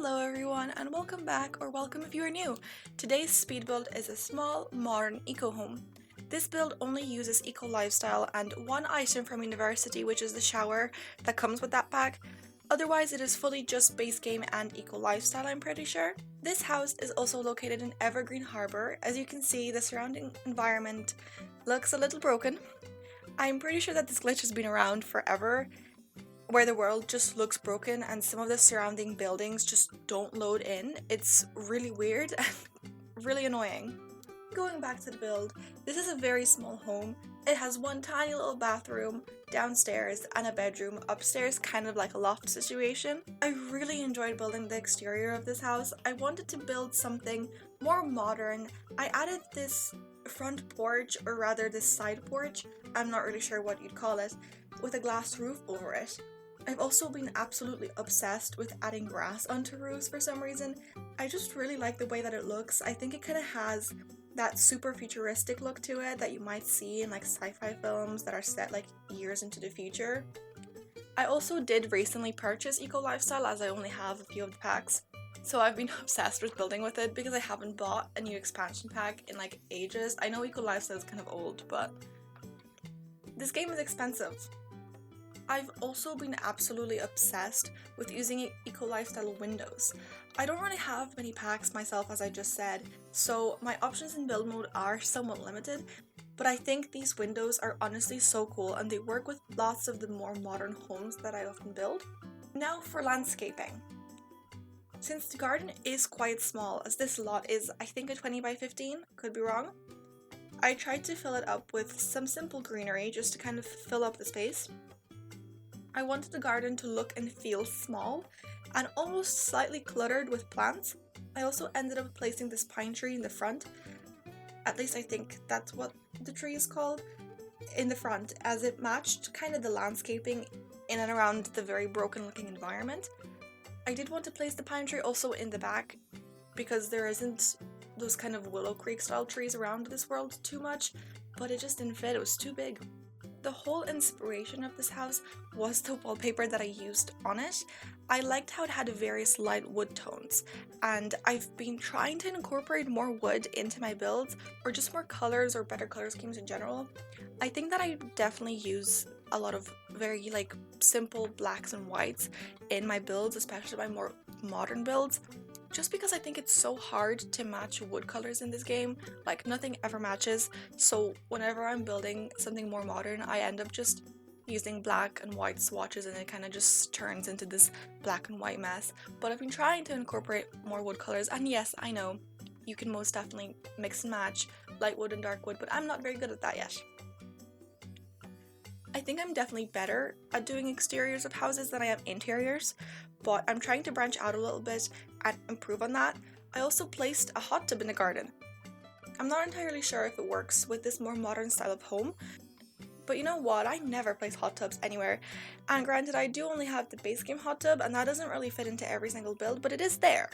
Hello everyone and welcome back, or welcome if you are new. Today's speed build is a small, modern eco home. This build only uses eco lifestyle and one item from university, which is the shower that comes with that pack. Otherwise it is fully just base game and eco lifestyle, I'm pretty sure. This house is also located in Evergreen Harbour. As you can see, the surrounding environment looks a little broken. I'm pretty sure that this glitch has been around forever, where the world just looks broken and some of the surrounding buildings just don't load in. It's really weird and really annoying. Going back to the build, this is a very small home. It has one tiny little bathroom downstairs and a bedroom upstairs, kind of like a loft situation. I really enjoyed building the exterior of this house. I wanted to build something more modern. I added this front porch, or rather this side porch, I'm not really sure what you'd call it, with a glass roof over it. I've also been absolutely obsessed with adding grass onto roofs for some reason. I just really like the way that it looks. I think it kind of has that super futuristic look to it that you might see in like sci-fi films that are set like years into the future. I also did recently purchase Eco Lifestyle, as I only have a few of the packs. So I've been obsessed with building with it because I haven't bought a new expansion pack in like ages. I know Eco Lifestyle is kind of old, but this game is expensive. I've also been absolutely obsessed with using eco lifestyle windows. I don't really have many packs myself, as I just said, so my options in build mode are somewhat limited, but I think these windows are honestly so cool and they work with lots of the more modern homes that I often build. Now for landscaping. Since the garden is quite small, as this lot is I think a 20 by 15, could be wrong, I tried to fill it up with some simple greenery just to kind of fill up the space. I wanted the garden to look and feel small and almost slightly cluttered with plants. I also ended up placing this pine tree in the front, at least I think that's what the tree is called, in the front, as it matched kind of the landscaping in and around the very broken looking environment. I did want to place the pine tree also in the back because there isn't those kind of Willow Creek style trees around this world too much, but it just didn't fit, it was too big. The whole inspiration of this house was the wallpaper that I used on it. I liked how it had various light wood tones, and I've been trying to incorporate more wood into my builds, or just more colors or better color schemes in general. I think that I definitely use a lot of very like simple blacks and whites in my builds, especially my more modern builds, just because I think it's so hard to match wood colors in this game. Like, nothing ever matches, so whenever I'm building something more modern, I end up just using black and white swatches and it kind of just turns into this black and white mess. But I've been trying to incorporate more wood colors, and yes, I know, you can most definitely mix and match light wood and dark wood, but I'm not very good at that yet. I think I'm definitely better at doing exteriors of houses than I am interiors, but I'm trying to branch out a little bit and improve on that. I also placed a hot tub in the garden. I'm not entirely sure if it works with this more modern style of home, but you know what, I never place hot tubs anywhere, and granted I do only have the base game hot tub and that doesn't really fit into every single build, but it is there.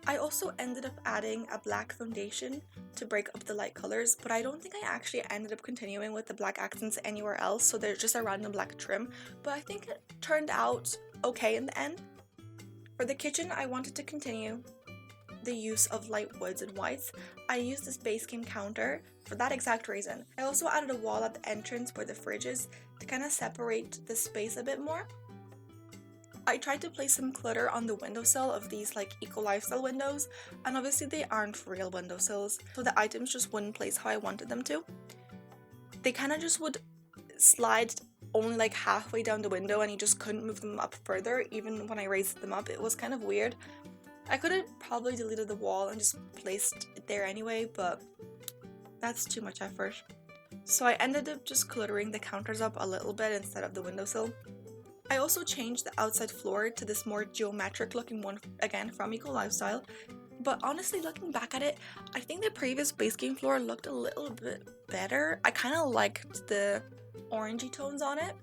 I also ended up adding a black foundation to break up the light colors, but I don't think I actually ended up continuing with the black accents anywhere else, so there's just a random black trim, but I think it turned out okay in the end. For the kitchen, I wanted to continue the use of light woods and whites. I used this base game counter for that exact reason. I also added a wall at the entrance where the fridge is to kind of separate the space a bit more. I tried to place some clutter on the windowsill of these like eco lifestyle windows, and obviously they aren't real windowsills, so the items just wouldn't place how I wanted them to. They kind of just would slide only like halfway down the window and you just couldn't move them up further. Even when I raised them up, it was kind of weird. I could have probably deleted the wall and just placed it there anyway, but that's too much effort. So I ended up just cluttering the counters up a little bit instead of the windowsill. I also changed the outside floor to this more geometric looking one, again from Eco Lifestyle, but honestly looking back at it, I think the previous base game floor looked a little bit better. I kind of liked the orangey tones on it,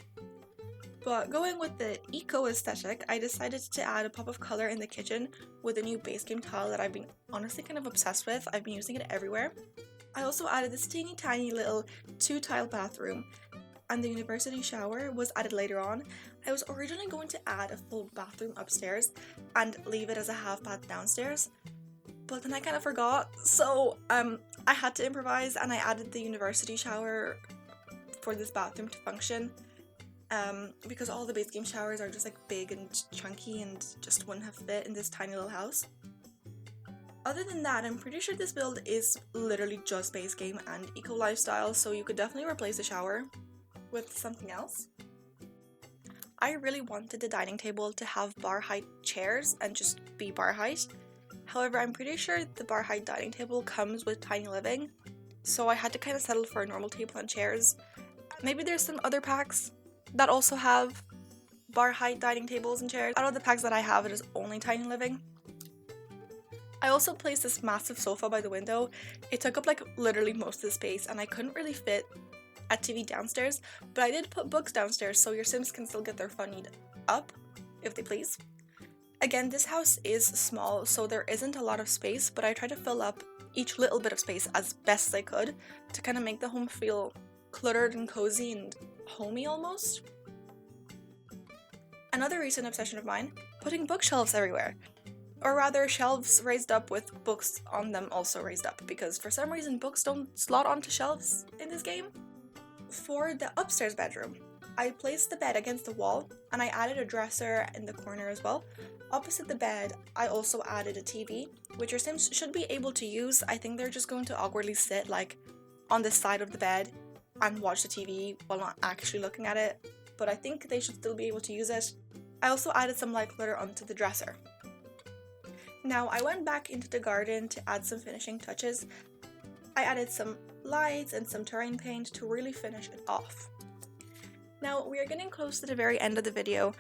but going with the eco aesthetic, I decided to add a pop of color in the kitchen with a new base game tile that I've been honestly kind of obsessed with. I've been using it everywhere. I also added this teeny tiny little 2-tile bathroom. and the university shower was added later on. I was originally going to add a full bathroom upstairs and leave it as a half bath downstairs, but then I kind of forgot, so I had to improvise and I added the university shower for this bathroom to function, because all the base game showers are just like big and chunky and just wouldn't have fit in this tiny little house. Other than that, I'm pretty sure this build is literally just base game and eco lifestyle, so you could definitely replace the shower with something else. I really wanted the dining table to have bar height chairs and just be bar height. However, I'm pretty sure the bar height dining table comes with tiny living, so I had to kind of settle for a normal table and chairs. Maybe there's some other packs that also have bar height dining tables and chairs. Out of the packs that I have, it is only tiny living. I also placed this massive sofa by the window. It took up like literally most of the space and I couldn't really fit a TV downstairs, but I did put books downstairs so your Sims can still get their fun need up, if they please. Again, this house is small, so there isn't a lot of space, but I tried to fill up each little bit of space as best as I could to kind of make the home feel cluttered and cozy and homey almost. Another recent obsession of mine, putting bookshelves everywhere. Or rather, shelves raised up with books on them also raised up, because for some reason books don't slot onto shelves in this game. For the upstairs bedroom, I placed the bed against the wall and I added a dresser in the corner as well. Opposite the bed, I also added a TV, which your Sims should be able to use. I think they're just going to awkwardly sit like on the side of the bed and watch the TV while not actually looking at it, but I think they should still be able to use it. I also added some light glitter onto the dresser. Now I went back into the garden to add some finishing touches. I added some lights and some terrain paint to really finish it off. Now we are getting close to the very end of the video.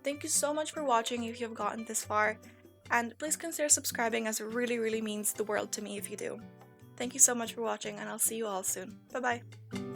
Thank you so much for watching if you have gotten this far, and please consider subscribing as it really means the world to me if you do. Thank you so much for watching and I'll see you all soon. Bye bye!